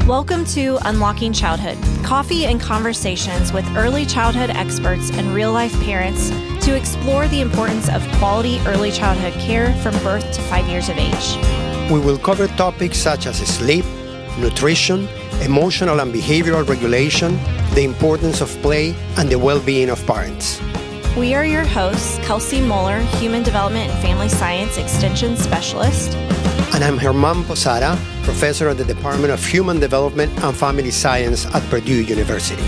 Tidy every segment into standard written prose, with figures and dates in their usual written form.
Welcome to Unlocking Childhood, coffee and conversations with early childhood experts and real-life parents to explore the importance of quality early childhood care from birth to 5 years of age. We will cover topics such as sleep, nutrition, emotional and behavioral regulation, the importance of play, and the well-being of parents. We are your hosts, Kelsey Moeller, Human Development and Family Science Extension Specialist. And I'm Germán Posada, professor at the Department of Human Development and Family Science at Purdue University.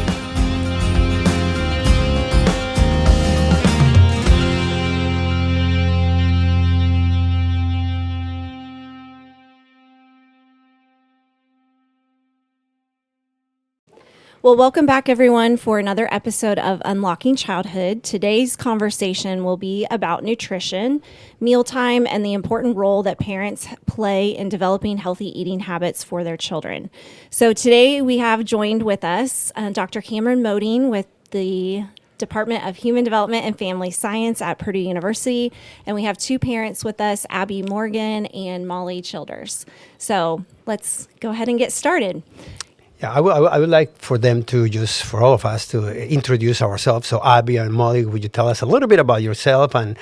Well, welcome back, everyone, for another episode of Unlocking Childhood. Today's conversation will be about nutrition, mealtime, and the important role that parents play in developing healthy eating habits for their children. So today we have joined with us Dr. Kameron Moding with the Department of Human Development and Family Science at Purdue University. And we have two parents with us, Abby Morgan and Molly Childers. So let's go ahead and get started. Yeah, I would like for them to just, for all of us, to introduce ourselves. So Abby and Molly, would you tell us a little bit about yourself and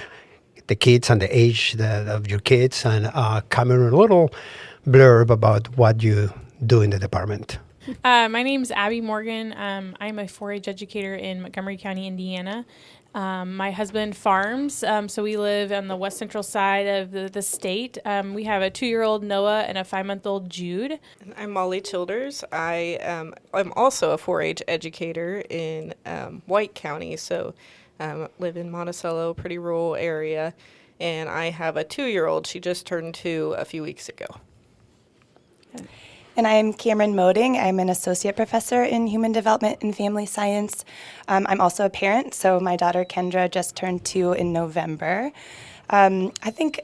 the kids and the age of your kids, and Cameron, a little blurb about what you do in the department. My name's Abby Morgan. I'm a 4-H educator in Montgomery County, Indiana. My husband farms, so we live on the west central side of the state. We have a 2-year-old Noah and a 5-month-old Jude. I'm Molly Childers. I'm also a 4-H educator in White County, so live in Monticello, pretty rural area, and I have a 2-year-old. She just turned 2 a few weeks ago. And I'm Kameron Moding. I'm an associate professor in human development and family science. I'm also a parent, so my daughter Kendra just turned 2 in November. I think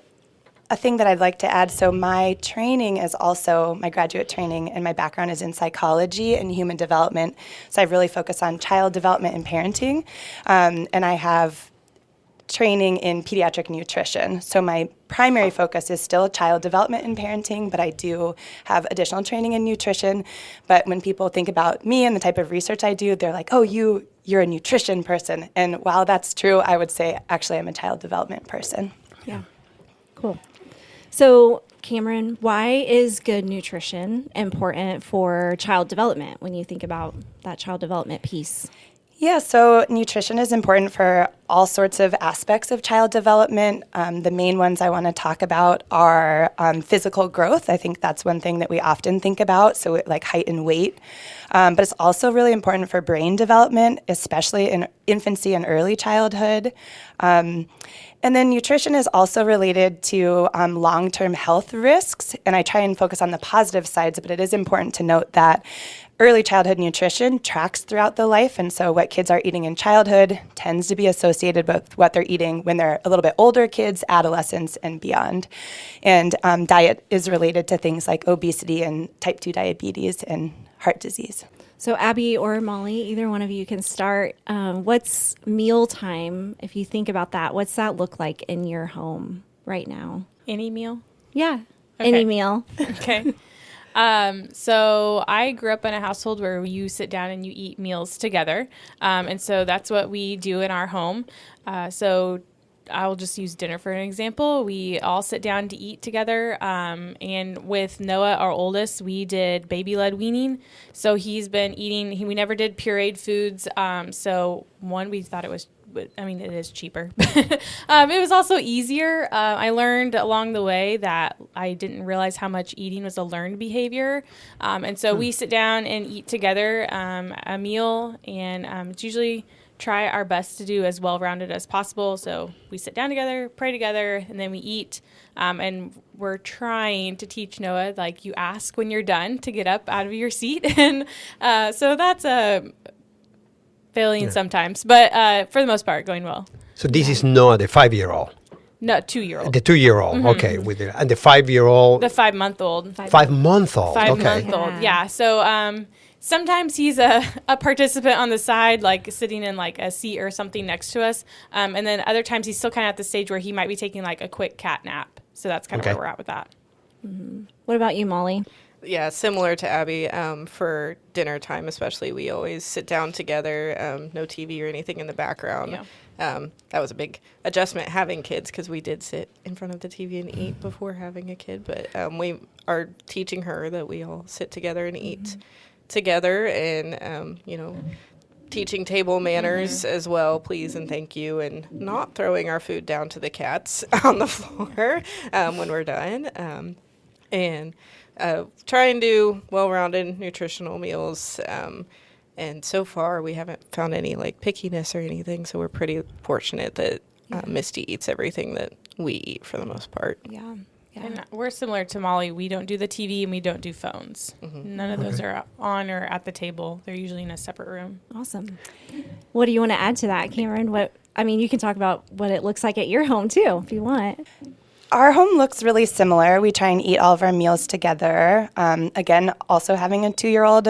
a thing that I'd like to add, so my training is also my graduate training, and my background is in psychology and human development. So I really focus on child development and parenting, and I have training in pediatric nutrition. So my primary focus is still child development and parenting, but I do have additional training in nutrition. But when people think about me and the type of research I do, they're like, oh, you're a nutrition person. And while that's true, I would say actually I'm a child development person. Yeah, cool. So Cameron, why is good nutrition important for child development when you think about that child development piece? Yeah, so nutrition is important for all sorts of aspects of child development. The main ones I want to talk about are physical growth. I think that's one thing that we often think about, so like height and weight. But it's also really important for brain development, especially in infancy and early childhood. And then nutrition is also related to long-term health risks, and I try and focus on the positive sides, but it is important to note that early childhood nutrition tracks throughout the life, and so what kids are eating in childhood tends to be associated with what they're eating when they're a little bit older kids, adolescents, and beyond. And diet is related to things like obesity and type 2 diabetes and heart disease. So Abby or Molly, either one of you can start. What's mealtime, if you think about that? What's that look like in your home right now? Any meal? Yeah, Okay. any meal. Okay. So I grew up in a household where you sit down and you eat meals together. And so that's what we do in our home. So I'll just use dinner for an example. We all sit down to eat together. And with Noah, our oldest, we did baby-led weaning. So he's been eating, we never did pureed foods. So one, we thought it was, it is cheaper. It was also easier. I learned along the way that I didn't realize how much eating was a learned behavior. And so we sit down and eat together a meal, and it's usually try our best to do as well-rounded as possible. So we sit down together, pray together, and then we eat. And we're trying to teach Noah, like, you ask when you're done to get up out of your seat. And so that's failing sometimes, but for the most part, going well. So this is Noah, the 5-year-old. No, 2-year-old. The 2-year-old, mm-hmm. Okay. And the 5-year-old? The 5-month-old. 5-month-old, okay. 5-month-old, yeah. So sometimes he's a participant on the side, like sitting in like a seat or something next to us. And then other times he's still kind of at the stage where he might be taking like a quick cat nap. So that's kind of where we're at with that. Mm-hmm. What about you, Molly? Yeah, similar to Abby. For dinner time, especially, we always sit down together. No TV or anything in the background. Yeah. That was a big adjustment having kids because we did sit in front of the TV and eat before having a kid. But we are teaching her that we all sit together and eat together, and teaching table manners as well, please and thank you, and not throwing our food down to the cats on the floor when we're done. And try and do well-rounded nutritional meals. And so far, we haven't found any pickiness or anything, so we're pretty fortunate that Misty eats everything that we eat for the most part. Yeah. Yeah. And we're similar to Molly. We don't do the TV and we don't do phones. None of those are on or at the table. They're usually in a separate room. Awesome. What do you want to add to that, Cameron? You can talk about what it looks like at your home too, if you want. Our home looks really similar. We try and eat all of our meals together. Again, also having a 2-year-old,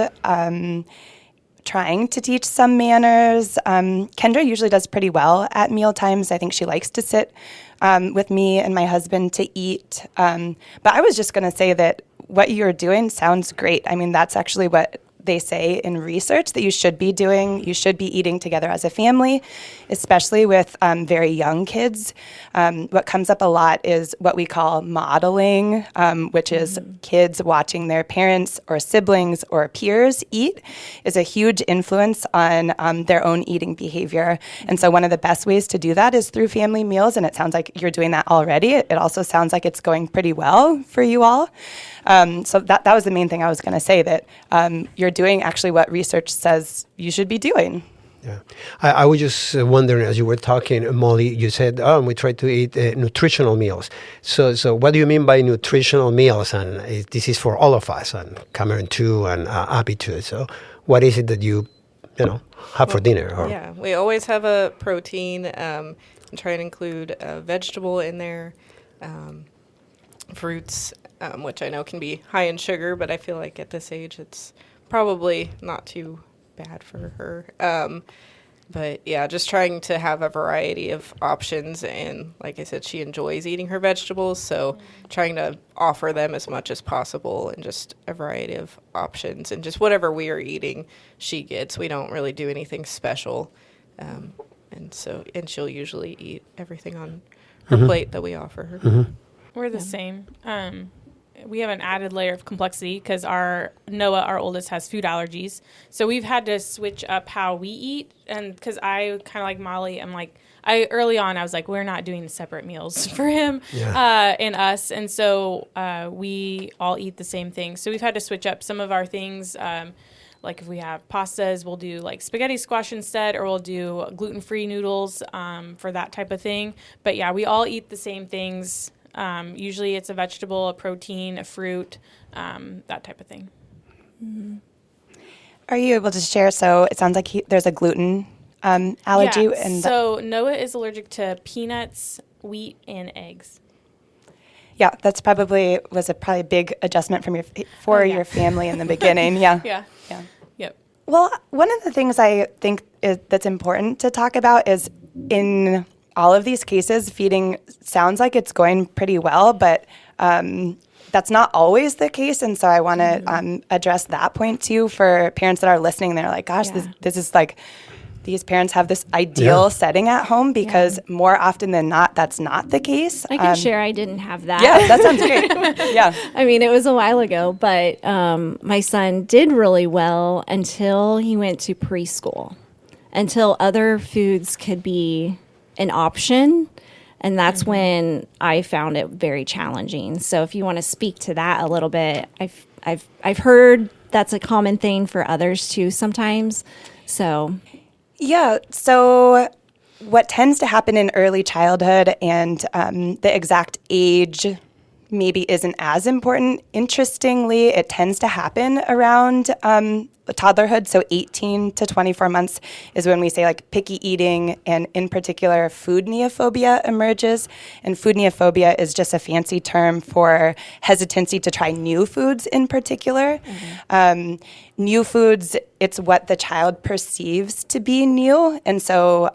trying to teach some manners. Kendra usually does pretty well at meal times. I think she likes to sit with me and my husband to eat. But I was just going to say that what you're doing sounds great. I mean, that's actually what they say in research that you should be doing. You should be eating together as a family, especially with very young kids. What comes up a lot is what we call modeling, which is kids watching their parents or siblings or peers eat, is a huge influence on their own eating behavior. And so one of the best ways to do that is through family meals, and it sounds like you're doing that already. It also sounds like it's going pretty well for you all. So that was the main thing I was going to say, that you're doing actually what research says you should be doing. Yeah, I was just wondering, as you were talking, Molly, you said, we try to eat nutritional meals. So what do you mean by nutritional meals? And this is for all of us, and Cameron too, and Abby too. So what is it that you have for dinner? Or? Yeah, we always have a protein, and try and include a vegetable in there, fruits, which I know can be high in sugar, but I feel like at this age it's probably not too bad for her. But yeah, just trying to have a variety of options. And like I said, she enjoys eating her vegetables, so trying to offer them as much as possible and just a variety of options. And just whatever we are eating, she gets. We don't really do anything special. And she'll usually eat everything on her plate that we offer her. We're the same. We have an added layer of complexity because Noah, our oldest, has food allergies. So we've had to switch up how we eat. And because I kind of like Molly, early on, I was like, we're not doing separate meals for him and us. And so we all eat the same thing. So we've had to switch up some of our things. Like if we have pastas, we'll do like spaghetti squash instead, or we'll do gluten-free noodles for that type of thing. But yeah, we all eat the same things. Usually it's a vegetable, a protein, a fruit, that type of thing. Mm-hmm. Are you able to share? So it sounds like there's a gluten allergy. Yeah, so Noah is allergic to peanuts, wheat, and eggs. Yeah, that's probably a big adjustment from your family in the beginning. Yeah. Yeah. Yep. Well, one of the things I think that's important to talk about is in all of these cases, feeding sounds like it's going pretty well, but that's not always the case. And so I want to address that point too for parents that are listening. They're like, gosh, this is like, these parents have this ideal setting at home, because more often than not, that's not the case. I can share I didn't have that. Yeah, that sounds great. Yeah. It was a while ago, but my son did really well until he went to preschool, until other foods could be an option, and that's when I found it very challenging. So if you want to speak to that a little bit, I've heard that's a common thing for others too sometimes. So yeah, so what tends to happen in early childhood, and the exact age maybe isn't as important. Interestingly, it tends to happen around toddlerhood, so 18 to 24 months is when we say like picky eating, and in particular food neophobia emerges. And food neophobia is just a fancy term for hesitancy to try new foods in particular. New foods, it's what the child perceives to be new. And so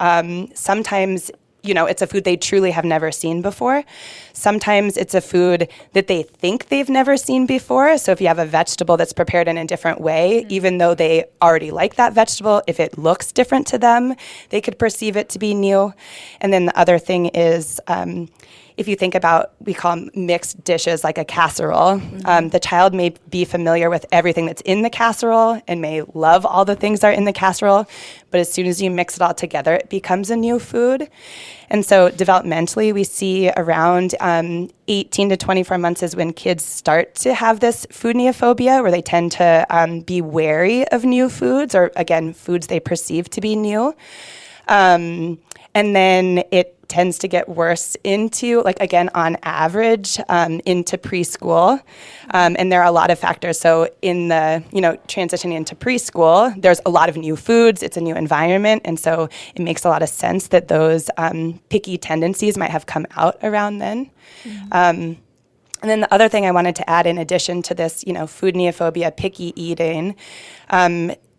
sometimes it's a food they truly have never seen before. Sometimes it's a food that they think they've never seen before. So if you have a vegetable that's prepared in a different way, even though they already like that vegetable, if it looks different to them, they could perceive it to be new. And then the other thing is, if you think about, we call them mixed dishes, like a casserole, the child may be familiar with everything that's in the casserole and may love all the things that are in the casserole, but as soon as you mix it all together, it becomes a new food. And so developmentally, we see around 18 to 24 months is when kids start to have this food neophobia, where they tend to be wary of new foods, or again, foods they perceive to be new. And then it tends to get worse into, like, again, on average, into preschool. And there are a lot of factors. So in the, transitioning into preschool, there's a lot of new foods. It's a new environment. And so it makes a lot of sense that those picky tendencies might have come out around then. And then the other thing I wanted to add, in addition to this, food neophobia, picky eating,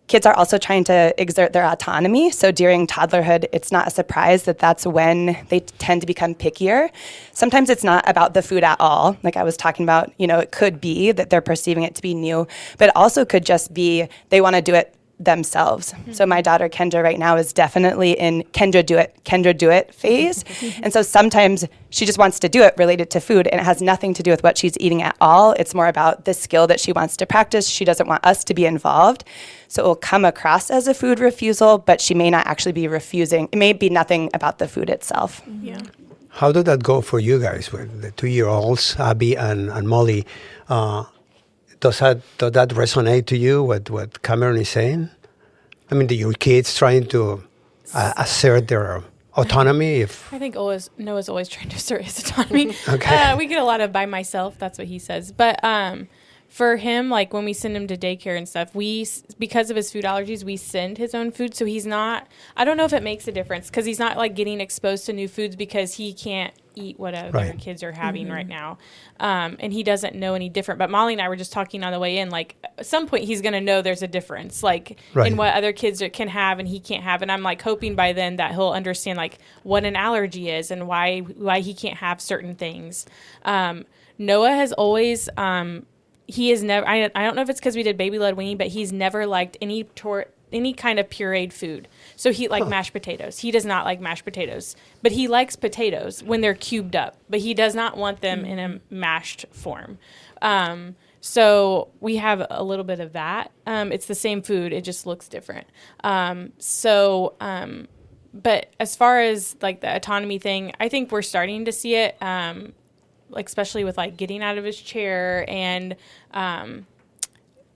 kids are also trying to exert their autonomy. So during toddlerhood, it's not a surprise that that's when they tend to become pickier. Sometimes it's not about the food at all. Like I was talking about, it could be that they're perceiving it to be new, but it also could just be they want to do it themselves. So my daughter Kendra right now is definitely in Kendra do it phase. And so sometimes she just wants to do it related to food, and it has nothing to do with what she's eating at all. It's more about the skill that she wants to practice. She doesn't want us to be involved. So it will come across as a food refusal, but she may not actually be refusing. It may be nothing about the food itself. Yeah. How did that go for you guys with the 2-year-olds, Abby and Molly? Does that resonate to you, what Kameron is saying? I mean, do your kids trying to assert their autonomy? I think Noah's always trying to assert his autonomy. Okay. We get a lot of by myself. That's what he says. But for him, like when we send him to daycare and stuff, because of his food allergies, we send his own food. So he's not, I don't know if it makes a difference, because he's not like getting exposed to new foods because he can't eat what other kids are having right now. And he doesn't know any different. But Molly and I were just talking on the way in, like at some point he's going to know there's a difference, like in what other kids can have and he can't have. And I'm like hoping by then that he'll understand like what an allergy is and why he can't have certain things. Noah has always, he is never, I don't know if it's because we did baby-led weaning, but he's never liked any kind of pureed food. So he like mashed potatoes. He does not like mashed potatoes, but he likes potatoes when they're cubed up, but he does not want them in a mashed form. So we have a little bit of that. It's the same food. It just looks different. But as far as like the autonomy thing, I think we're starting to see it, like especially with like getting out of his chair, and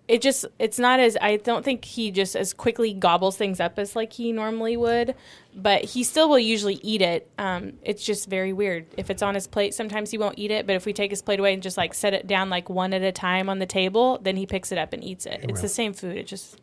it's not as, I don't think he just as quickly gobbles things up as like he normally would, but he still will usually eat it. It's just very weird. If it's on his plate, sometimes he won't eat it, but if we take his plate away and just like set it down like one at a time on the table, then he picks it up and eats it. It's the same food. It just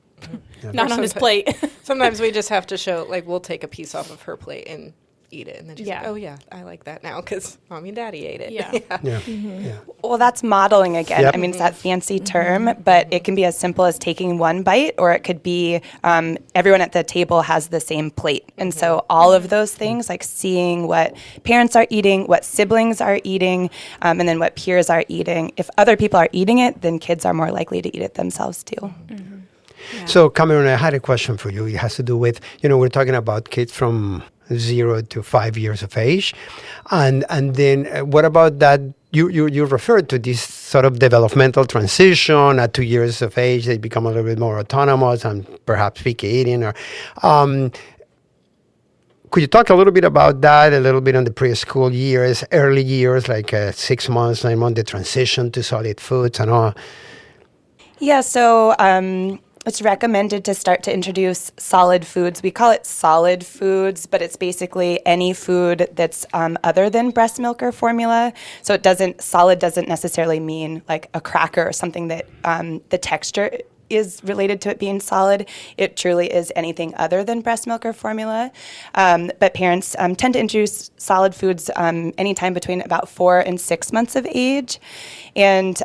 not on his plate. Sometimes we just have to show, like, we'll take a piece off of her plate and eat it, and then she's like, oh yeah, I like that now because mommy and daddy ate it. Yeah. Well, that's modeling again. I mean, it's that fancy term, but it can be as simple as taking one bite, or it could be everyone at the table has the same plate. And so all of those things, like seeing what parents are eating, what siblings are eating, and then what peers are eating. If other people are eating it, then kids are more likely to eat it themselves too. Yeah. So, Kameron, I had a question for you. It has to do with, we're talking about kids from 0 to 5 years of age. And then what about that? You referred to this sort of developmental transition at 2 years of age. They become a little bit more autonomous and perhaps picky eating. Or, could you talk a little bit about that, a little bit on the preschool years, early years, like 6 months, 9 months, the transition to solid foods and all? Yeah, so it's recommended to start to introduce solid foods. We call it solid foods, but it's basically any food that's other than breast milk or formula. So solid doesn't necessarily mean like a cracker or something that the texture is related to it being solid. It truly is anything other than breast milk or formula. But parents tend to introduce solid foods anytime between about 4 and 6 months of age. And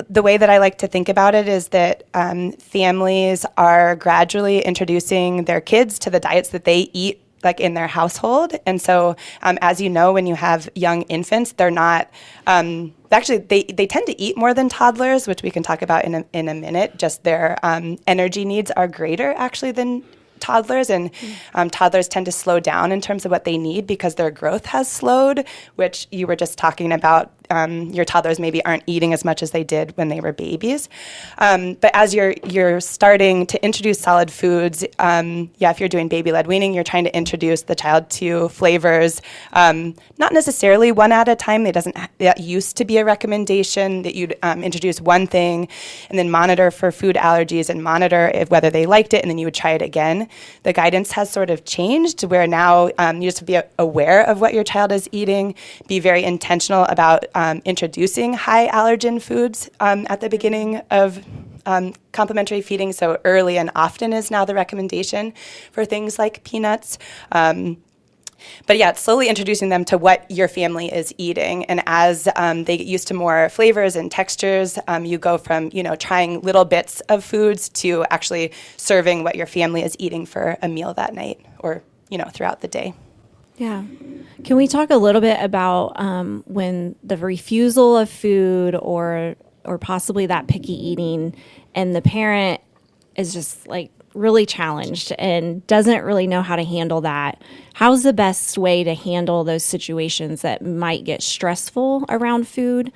the way that I like to think about it is that families are gradually introducing their kids to the diets that they eat like in their household. And so, as you know, when you have young infants, they're not, actually, they tend to eat more than toddlers, which we can talk about in a minute. Just their energy needs are greater, actually, than toddlers, and toddlers tend to slow down in terms of what they need because their growth has slowed, which you were just talking about. Your toddlers maybe aren't eating as much as they did when they were babies. But as you're starting to introduce solid foods, if you're doing baby-led weaning, you're trying to introduce the child to flavors, not necessarily one at a time. That used to be a recommendation that you'd introduce one thing and then monitor for food allergies and monitor whether they liked it, and then you would try it again. The guidance has sort of changed where now you just have to be aware of what your child is eating, be very intentional about introducing high allergen foods at the beginning of complementary feeding. So early and often is now the recommendation for things like peanuts. But yeah, it's slowly introducing them to what your family is eating. And as they get used to more flavors and textures, you go from, trying little bits of foods to actually serving what your family is eating for a meal that night or, throughout the day. Yeah. Can we talk a little bit about when the refusal of food or possibly that picky eating and the parent is just like really challenged and doesn't really know how to handle that? How's the best way to handle those situations that might get stressful around food?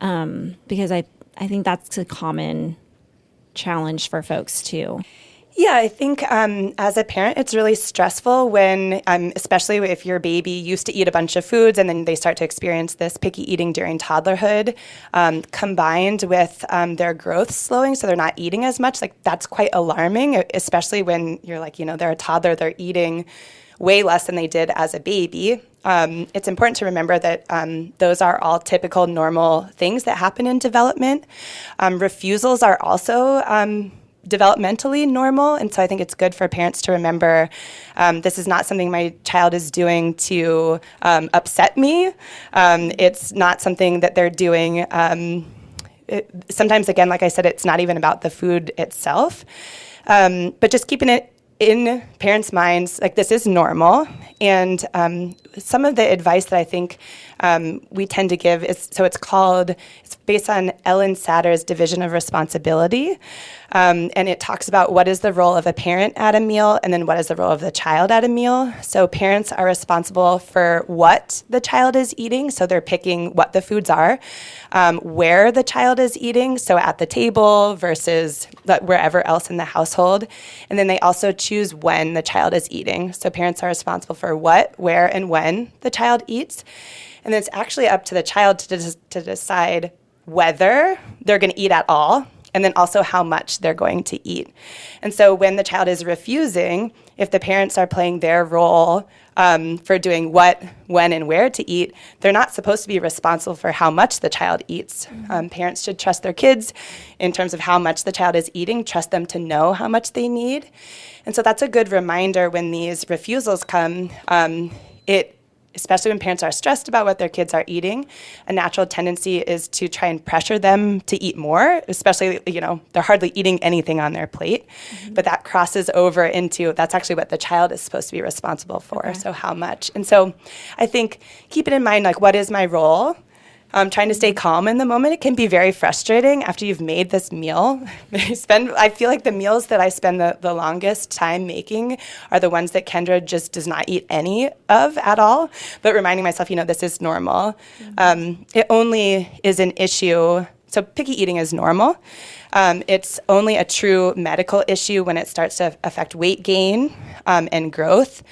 Because I think that's a common challenge for folks too. Yeah, I think as a parent, it's really stressful when, especially if your baby used to eat a bunch of foods and then they start to experience this picky eating during toddlerhood, combined with their growth slowing, so they're not eating as much. Like, that's quite alarming, especially when you're like, they're a toddler, they're eating way less than they did as a baby. It's important to remember that those are all typical, normal things that happen in development. Refusals are also developmentally normal, and so I think it's good for parents to remember this is not something my child is doing to upset me. It's not something that they're doing. Sometimes, again, like I said, it's not even about the food itself, but just keeping it in parents' minds, like, this is normal. And some of the advice that I think we tend to give is, it's based on Ellen Satter's division of responsibility. And it talks about what is the role of a parent at a meal and then what is the role of the child at a meal. So parents are responsible for what the child is eating. So they're picking what the foods are, where the child is eating. So at the table versus wherever else in the household. And then they also choose when the child is eating. So parents are responsible for what, where, and when the child eats. And then it's actually up to the child to decide whether they're going to eat at all, and then also how much they're going to eat. And so when the child is refusing, if the parents are playing their role for doing what, when, and where to eat, they're not supposed to be responsible for how much the child eats. Parents should trust their kids in terms of how much the child is eating, trust them to know how much they need. And so that's a good reminder when these refusals come. Especially when parents are stressed about what their kids are eating, a natural tendency is to try and pressure them to eat more, especially, they're hardly eating anything on their plate. Mm-hmm. But that crosses over into, that's actually what the child is supposed to be responsible for, okay. So how much? And so I think keep it in mind, like, what is my role? Trying to stay calm in the moment. It can be very frustrating after you've made this meal. I feel like the meals that I spend the longest time making are the ones that Kendra just does not eat any of at all, but reminding myself, this is normal. Mm-hmm. It only is an issue. So picky eating is normal. It's only a true medical issue when it starts to affect weight gain and growth.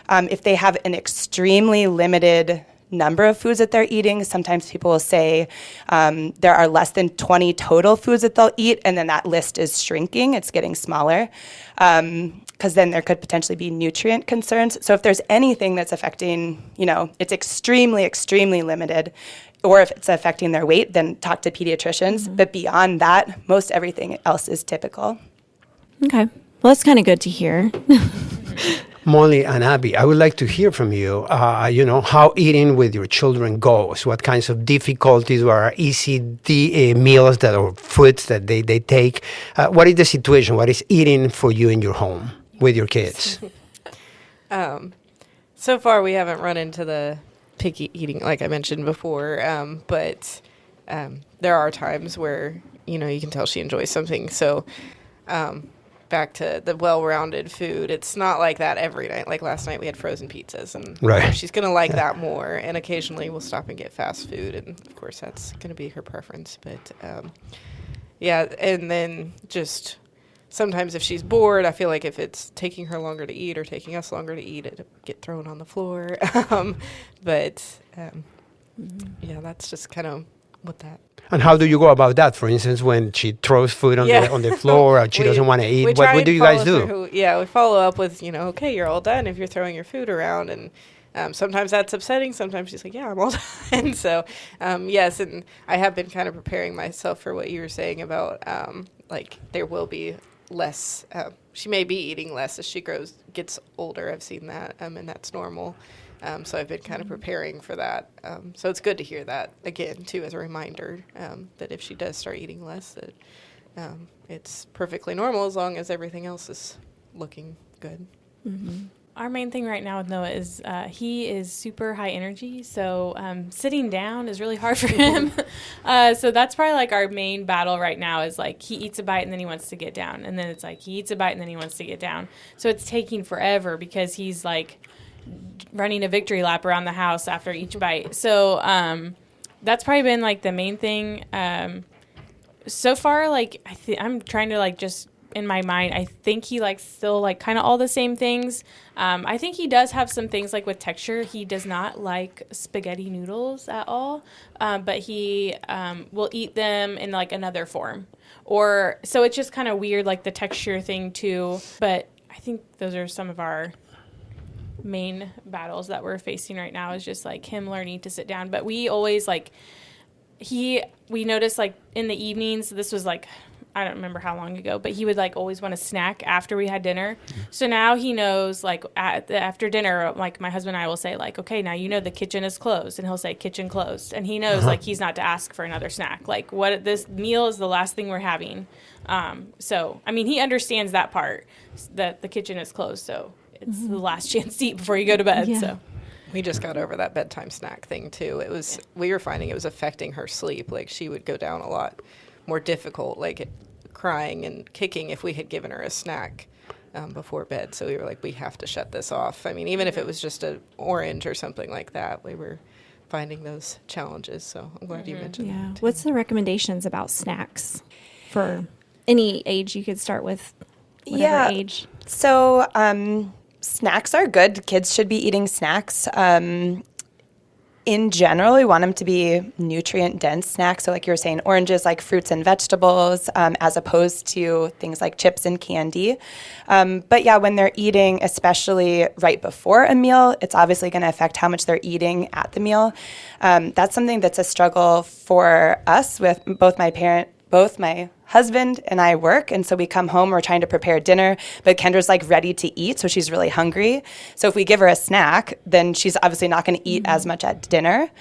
If they have an extremely limited number of foods that they're eating. Sometimes people will say there are less than 20 total foods that they'll eat, and then that list is shrinking. It's getting smaller because then there could potentially be nutrient concerns. So if there's anything that's affecting, it's extremely, extremely limited, or if it's affecting their weight, then talk to pediatricians. Mm-hmm. But beyond that, most everything else is typical. Okay. Well, that's kind of good to hear. Molly and Abby, I would like to hear from you, how eating with your children goes, what kinds of difficulties or easy meals or foods that they take. What is the situation? What is eating for you in your home with your kids? So far, we haven't run into the picky eating like I mentioned before, but there are times where, you know, you can tell she enjoys something. So back to the well-rounded food, it's not like that every night. Like last night we had frozen pizzas, and Right. you know, she's going to like that more. And occasionally we'll stop and get fast food, and of course that's going to be her preference. But yeah, and then just sometimes if she's bored, I feel like if it's taking her longer to eat or taking us longer to eat, it'll get thrown on the floor. Yeah, that's just kind of what that. And how do you go about that? For instance, when she throws food on the floor or she doesn't want to eat, what do you guys do? We follow up with, you know, okay, you're all done if you're throwing your food around. And sometimes that's upsetting. Sometimes she's like, yeah, I'm all done. So, yes, and I have been kind of preparing myself for what you were saying about, like, there will be less, she may be eating less as she gets older. I've seen that, and that's normal. So I've been kind of preparing for that. So it's good to hear that again, too, as a reminder that if she does start eating less, that it's perfectly normal as long as everything else is looking good. Mm-hmm. Our main thing right now with Noah is he is super high energy, so sitting down is really hard for him. So that's probably like our main battle right now is like he eats a bite and then he wants to get down. And then it's like he eats a bite and then he wants to get down. So it's taking forever because he's like running a victory lap around the house after each bite. So that's probably been like the main thing. So far, like I'm trying to like just in my mind, I think he likes still like kind of all the same things. I think he does have some things like with texture. He does not like spaghetti noodles at all, but he will eat them in like another form. Or so it's just kind of weird, like the texture thing too. But I think those are some of our main battles that we're facing right now is just like him learning to sit down. But we always like we noticed like in the evenings, this was like I don't remember how long ago, but he would like always want a snack after we had dinner. So now he knows like after dinner, like my husband and I will say like, okay, now you know the kitchen is closed, and he'll say kitchen closed, and he knows like he's not to ask for another snack. Like what this meal is the last thing we're having. So I mean he understands that part that the kitchen is closed, so it's the last chance to eat before you go to bed. Yeah. So We just got over that bedtime snack thing too. We were finding it was affecting her sleep. Like she would go down a lot more difficult, like crying and kicking if we had given her a snack before bed. So we were like, we have to shut this off. I mean, even if it was just an orange or something like that, we were finding those challenges. So I'm glad you mentioned that. too. What's the recommendations about snacks for any age? You could start with whatever age. So snacks are good. Kids should be eating snacks. In general, we want them to be nutrient-dense snacks. So like you were saying, oranges, like fruits and vegetables, as opposed to things like chips and candy. But yeah, when they're eating, especially right before a meal, it's obviously going to affect how much they're eating at the meal. That's something that's a struggle for us with both my husband and I work, and so we come home, we're trying to prepare dinner, but Kendra's like ready to eat, so she's really hungry. So if we give her a snack, then she's obviously not going to eat as much at dinner.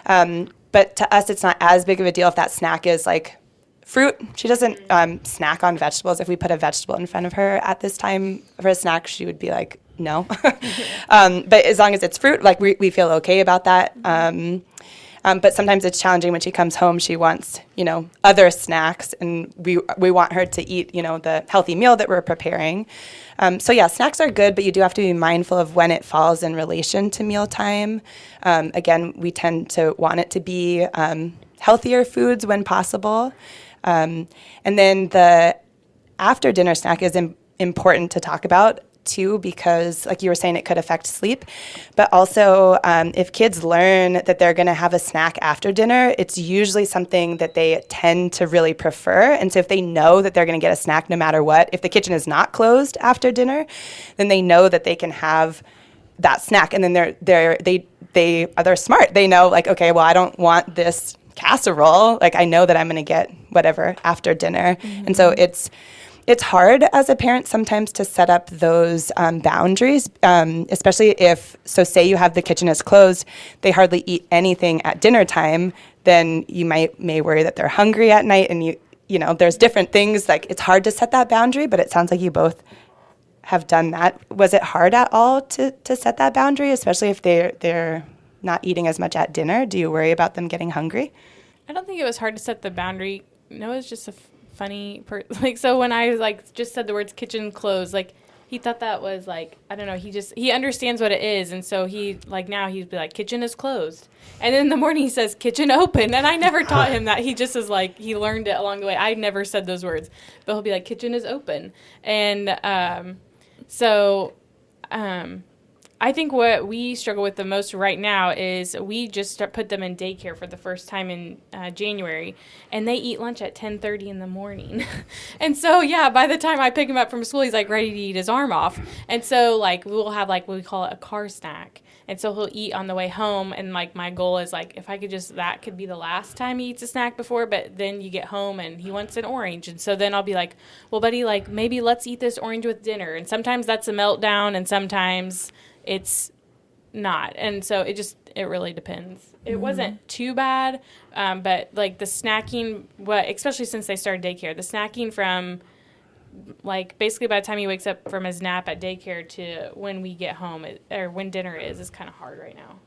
But to us, it's not as big of a deal if that snack is like fruit. She doesn't snack on vegetables. If we put a vegetable in front of her at this time for a snack, she would be like, no. But as long as it's fruit, like we feel okay about that. But sometimes it's challenging when she comes home. She wants, other snacks, and we want her to eat, the healthy meal that we're preparing. So yeah, snacks are good, but you do have to be mindful of when it falls in relation to mealtime. Again, we tend to want it to be healthier foods when possible. And then the after dinner snack is important to talk about too, because like you were saying, it could affect sleep. But also, if kids learn that they're going to have a snack after dinner, it's usually something that they tend to really prefer. And so if they know that they're going to get a snack no matter what, if the kitchen is not closed after dinner, then they know that they can have that snack. And then they're smart. They know like, okay, well, I don't want this casserole. Like I know that I'm going to get whatever after dinner. And so it's hard as a parent sometimes to set up those boundaries, especially if, so say you have the kitchen is closed, they hardly eat anything at dinner time, then you may worry that they're hungry at night, and you know, there's different things, like it's hard to set that boundary, but it sounds like you both have done that. Was it hard at all to set that boundary, especially if they're not eating as much at dinner? Do you worry about them getting hungry? I don't think it was hard to set the boundary. Noah's just a funny like, so when I like just said the words kitchen closed, like he thought that was like, I don't know, he understands what it is, and so he like now he'd be like, kitchen is closed, and then in the morning he says kitchen open, and I never taught him that. He just is like, he learned it along the way. I never said those words, but he'll be like, kitchen is open. And I think what we struggle with the most right now is we just put them in daycare for the first time in January, and they eat lunch at 10:30 in the morning. And so, yeah, by the time I pick him up from school, he's like ready to eat his arm off. And so, like, we'll have like what we call it a car snack. And so he'll eat on the way home, and like my goal is like if I could just, that could be the last time he eats a snack before, but then you get home and he wants an orange, and so then I'll be like, well, buddy, like maybe let's eat this orange with dinner. And sometimes that's a meltdown, and sometimes it's not. And so it really depends. It wasn't too bad, but like the snacking, especially since they started daycare, the snacking from like basically by the time he wakes up from his nap at daycare to when we get home or when dinner is kind of hard right now.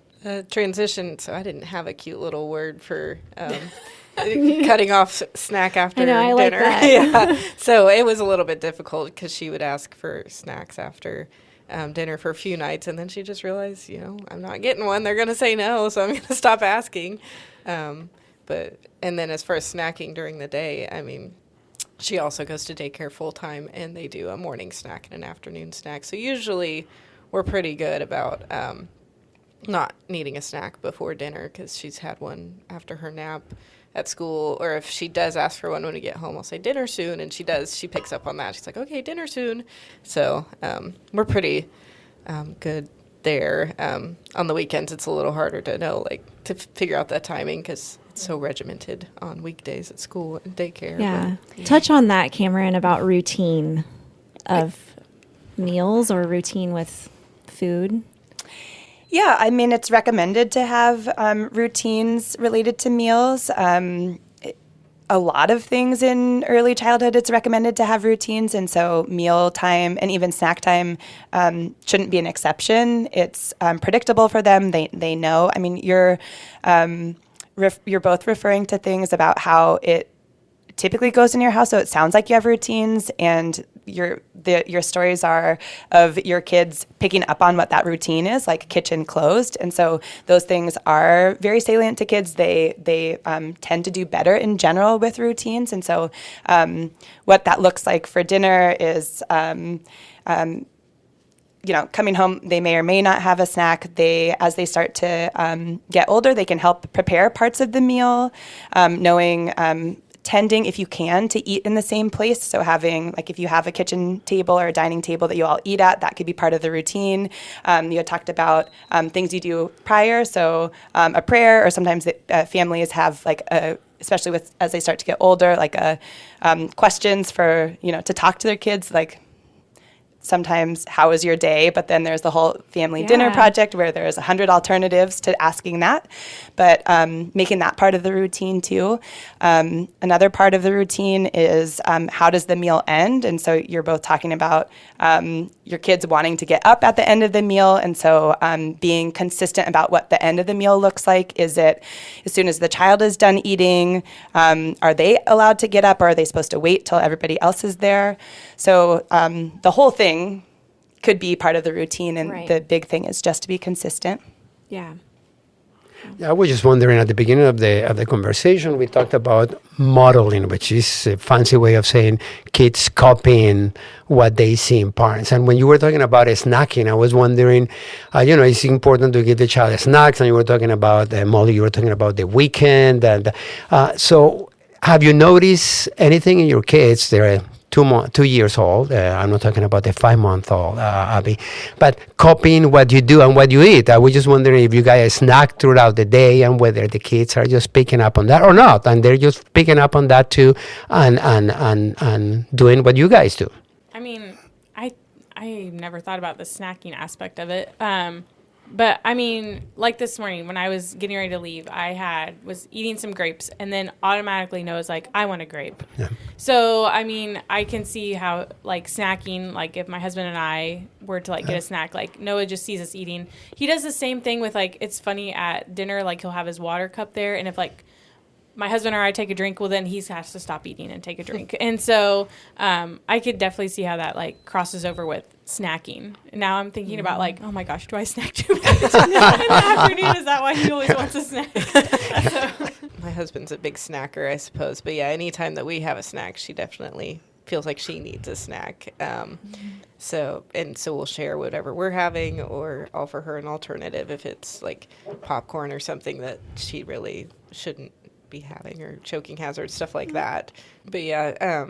Transition. So I didn't have a cute little word for cutting off snack after I know, I like dinner. that. Yeah. So it was a little bit difficult because she would ask for snacks after dinner for a few nights, and then she just realized, I'm not getting one. They're going to say no, so I'm going to stop asking. And then as far as snacking during the day, I mean, she also goes to daycare full time, and they do a morning snack and an afternoon snack. So usually we're pretty good about not needing a snack before dinner because she's had one after her nap at school, or if she does ask for one when we get home, I'll say dinner soon, and she picks up on that. She's like, okay, dinner soon. So we're pretty good there. On the weekends, it's a little harder to know, like, to figure out that timing because it's so regimented on weekdays at school and daycare. Yeah. Touch on that, Cameron, about routine of meals or routine with food. Yeah, I mean, it's recommended to have routines related to meals. A lot of things in early childhood, it's recommended to have routines, and so meal time and even snack time shouldn't be an exception. It's predictable for them. They know. I mean, you're both referring to things about how it typically goes in your house, so it sounds like you have routines, and your stories are of your kids picking up on what that routine is, like kitchen closed, and so those things are very salient to kids. They tend to do better in general with routines, and so what that looks like for dinner is coming home, they may or may not have a snack. As they start to get older, they can help prepare parts of the meal, knowing tending, if you can, to eat in the same place. So having, like, if you have a kitchen table or a dining table that you all eat at, that could be part of the routine. You had talked about things you do prior, so a prayer, or sometimes families have, like, especially as they start to get older, like questions for, to talk to their kids, like, sometimes, how was your day? But then there's the whole family dinner project where there's 100 alternatives to asking that, but making that part of the routine too. Another part of the routine is how does the meal end? And so you're both talking about your kids wanting to get up at the end of the meal, and so being consistent about what the end of the meal looks like. Is it as soon as the child is done eating? Are they allowed to get up, or are they supposed to wait till everybody else is there? So the whole thing could be part of the routine, and the big thing is just to be consistent. Yeah. Yeah, I was just wondering, at the beginning of the conversation, we talked about modeling, which is a fancy way of saying kids copying what they see in parents. And when you were talking about snacking, I was wondering, it's important to give the child snacks, and you were talking about, Molly, you were talking about the weekend. And so have you noticed anything in your kids? They're 2 years old. I'm not talking about the 5-month-old, Abby, but copying what you do and what you eat. I was just wondering if you guys snack throughout the day, and whether the kids are just picking up on that or not, and they're just picking up on that too, and doing what you guys do. I mean, I never thought about the snacking aspect of it. But I mean, like this morning when I was getting ready to leave, was eating some grapes, and then automatically Noah's like, I want a grape. Yeah. So I mean, I can see how like snacking, like if my husband and I were to like get a snack, like Noah just sees us eating. He does the same thing with like, it's funny at dinner, like he'll have his water cup there, and if like my husband or I take a drink, well, then he has to stop eating and take a drink. And so I could definitely see how that like crosses over with snacking. Now I'm thinking about like, oh my gosh, do I snack too much in the afternoon? Is that why he always wants a snack? My husband's a big snacker, I suppose. But yeah, anytime that we have a snack, she definitely feels like she needs a snack. So we'll share whatever we're having or offer her an alternative if it's like popcorn or something that she really shouldn't be having, or choking hazards, stuff like that. But yeah,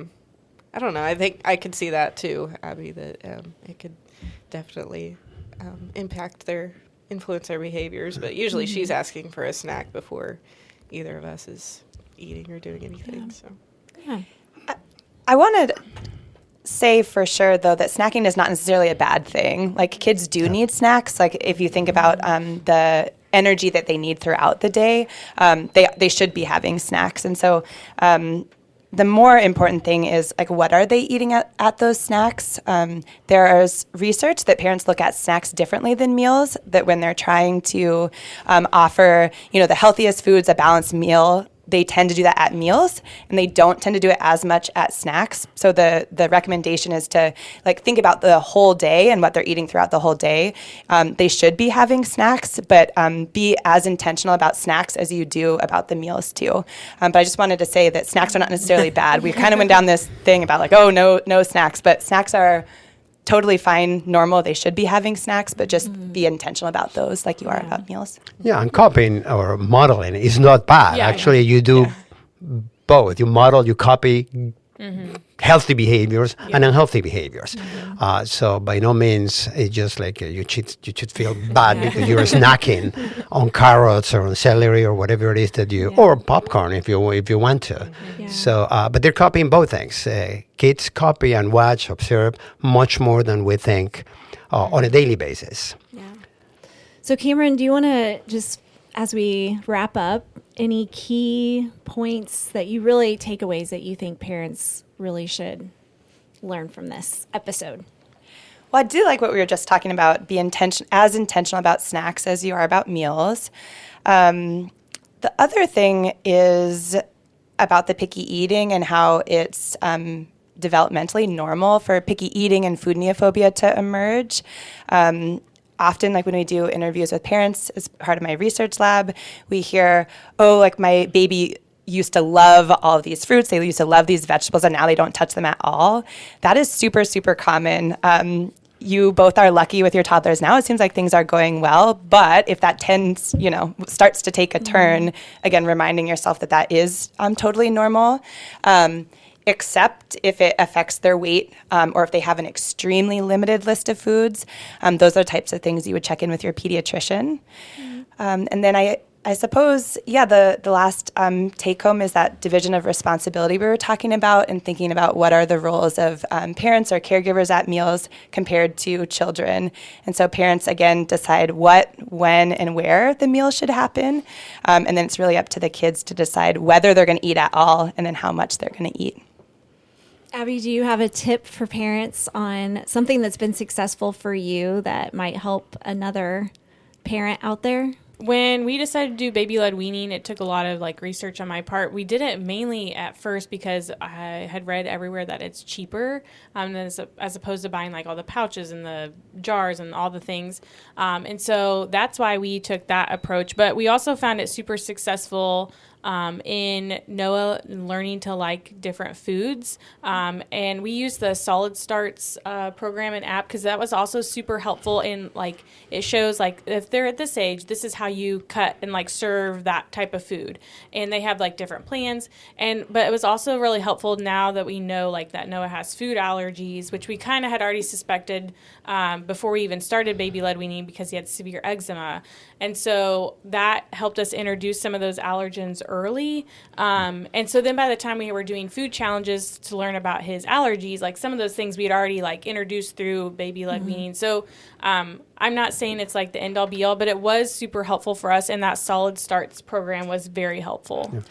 I don't know. I think I could see that too, Abby, that it could definitely influence their behaviors. But usually she's asking for a snack before either of us is eating or doing anything. So Yeah. I want to say for sure, though, that snacking is not necessarily a bad thing. Like, kids do need snacks. Like, if you think about the energy that they need throughout the day, they should be having snacks. And so the more important thing is, like, what are they eating at those snacks? There is research that parents look at snacks differently than meals, that when they're trying to offer, the healthiest foods, a balanced meal, they tend to do that at meals, and they don't tend to do it as much at snacks. So the recommendation is to think about the whole day and what they're eating throughout the whole day. They should be having snacks, but be as intentional about snacks as you do about the meals too. But I just wanted to say that snacks are not necessarily bad. We kind of went down this thing about no snacks, but snacks are totally fine, normal. They should be having snacks, but just be intentional about those like you are about meals. Yeah, and copying or modeling is not bad. Yeah. Actually, you do both. You model, you copy healthy behaviors and unhealthy behaviors. So by no means it's just like you should feel bad because you're snacking on carrots or on celery or whatever it is that or popcorn if you want to. Yeah. So, but they're copying both things. Kids copy and watch, observe much more than we think on a daily basis. Yeah. So, Cameron, do you want to just, as we wrap up, any key points that you really takeaways that you think parents really should learn from this episode? Well, I do like what we were just talking about, be as intentional about snacks as you are about meals. The other thing is about the picky eating and how it's developmentally normal for picky eating and food neophobia to emerge. Often, like when we do interviews with parents as part of my research lab, we hear, my baby used to love all of these fruits, they used to love these vegetables, and now they don't touch them at all. That is super, super common. You both are lucky with your toddlers now. It seems like things are going well, but if that starts to take a turn, again, reminding yourself that is totally normal. Except if it affects their weight or if they have an extremely limited list of foods. Those are the types of things you would check in with your pediatrician. And then I suppose, the last take-home is that division of responsibility we were talking about, and thinking about what are the roles of parents or caregivers at meals compared to children. And so parents, again, decide what, when, and where the meal should happen. And then it's really up to the kids to decide whether they're going to eat at all and then how much they're going to eat. Abby, do you have a tip for parents on something that's been successful for you that might help another parent out there? When we decided to do baby-led weaning, it took a lot of research on my part. We did it mainly at first because I had read everywhere that it's cheaper as opposed to buying all the pouches and the jars and all the things. And so that's why we took that approach. But we also found it super successful in Noah learning to like different foods. And we used the Solid Starts program and app because that was also super helpful in it shows if they're at this age, this is how you cut and serve that type of food. And they have different plans. But it was also really helpful now that we know that Noah has food allergies, which we kind of had already suspected before we even started baby-led weaning because he had severe eczema. And so that helped us introduce some of those allergens early. And so then by the time we were doing food challenges to learn about his allergies, like some of those things we had already like introduced through baby-led weaning. So I'm not saying it's like the end-all be-all, but it was super helpful for us, and that Solid Starts program was very helpful.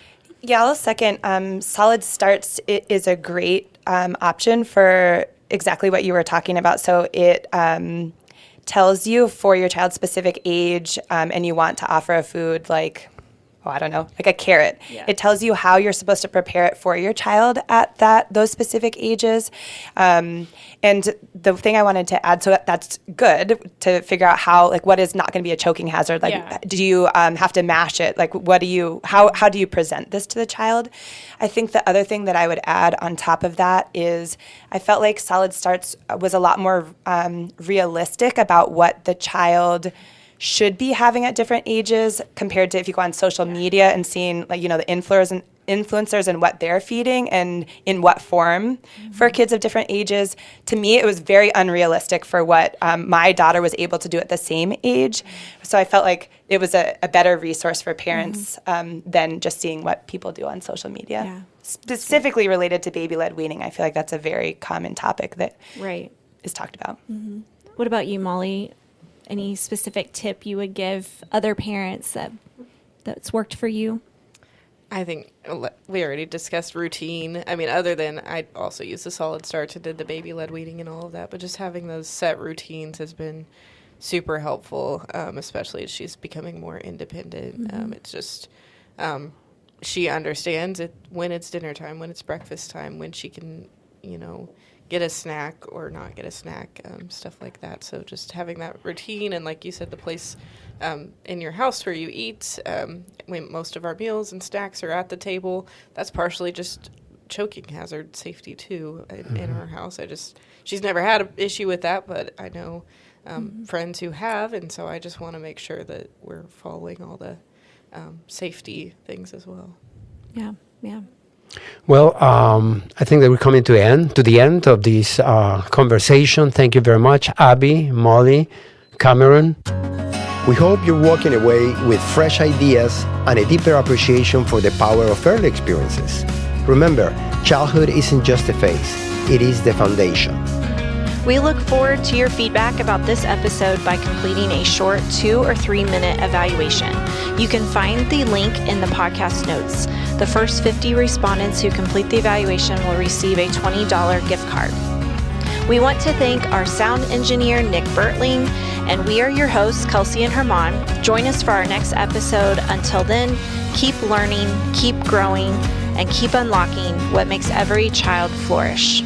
Yeah, I'll second. Solid Starts is a great option for exactly what you were talking about. So it tells you for your child's specific age, and you want to offer a food like, I don't know, like a carrot. Yeah. It tells you how you're supposed to prepare it for your child at those specific ages. And the thing I wanted to add, so that's good to figure out how, like, what is not going to be a choking hazard. Like, do you have to mash it? Like, how do you present this to the child? I think the other thing that I would add on top of that is I felt like Solid Starts was a lot more realistic about what the child should be having at different ages compared to if you go on social media and seeing, like, the influencers and what they're feeding and in what form for kids of different ages. To me, it was very unrealistic for what my daughter was able to do at the same age. So I felt like it was a better resource for parents than just seeing what people do on social media. Yeah. Specifically related to baby-led weaning, I feel like that's a very common topic that is talked about. What about you, Molly? Any specific tip you would give other parents that's worked for you? I think we already discussed routine. I mean, other than I also use the Solid Starts and did the baby-led weaning and all of that, but just having those set routines has been super helpful, especially as she's becoming more independent. It's just she understands it when it's dinner time, when it's breakfast time, when she can, get a snack or not get a snack, stuff like that. So just having that routine and, like you said, the place in your house where you eat, when most of our meals and snacks are at the table, that's partially just choking hazard safety too in our house. She's never had an issue with that, but I know friends who have, and so I just want to make sure that we're following all the safety things as well. Yeah. Well, I think that we're coming to the end of this conversation. Thank you very much, Abby, Molly, Kameron. We hope you're walking away with fresh ideas and a deeper appreciation for the power of early experiences. Remember, childhood isn't just a phase, it is the foundation. We look forward to your feedback about this episode by completing a short 2 or 3 minute evaluation. You can find the link in the podcast notes. The first 50 respondents who complete the evaluation will receive a $20 gift card. We want to thank our sound engineer, Nick Bertling, and we are your hosts, Kelsey and Herman. Join us for our next episode. Until then, keep learning, keep growing, and keep unlocking what makes every child flourish.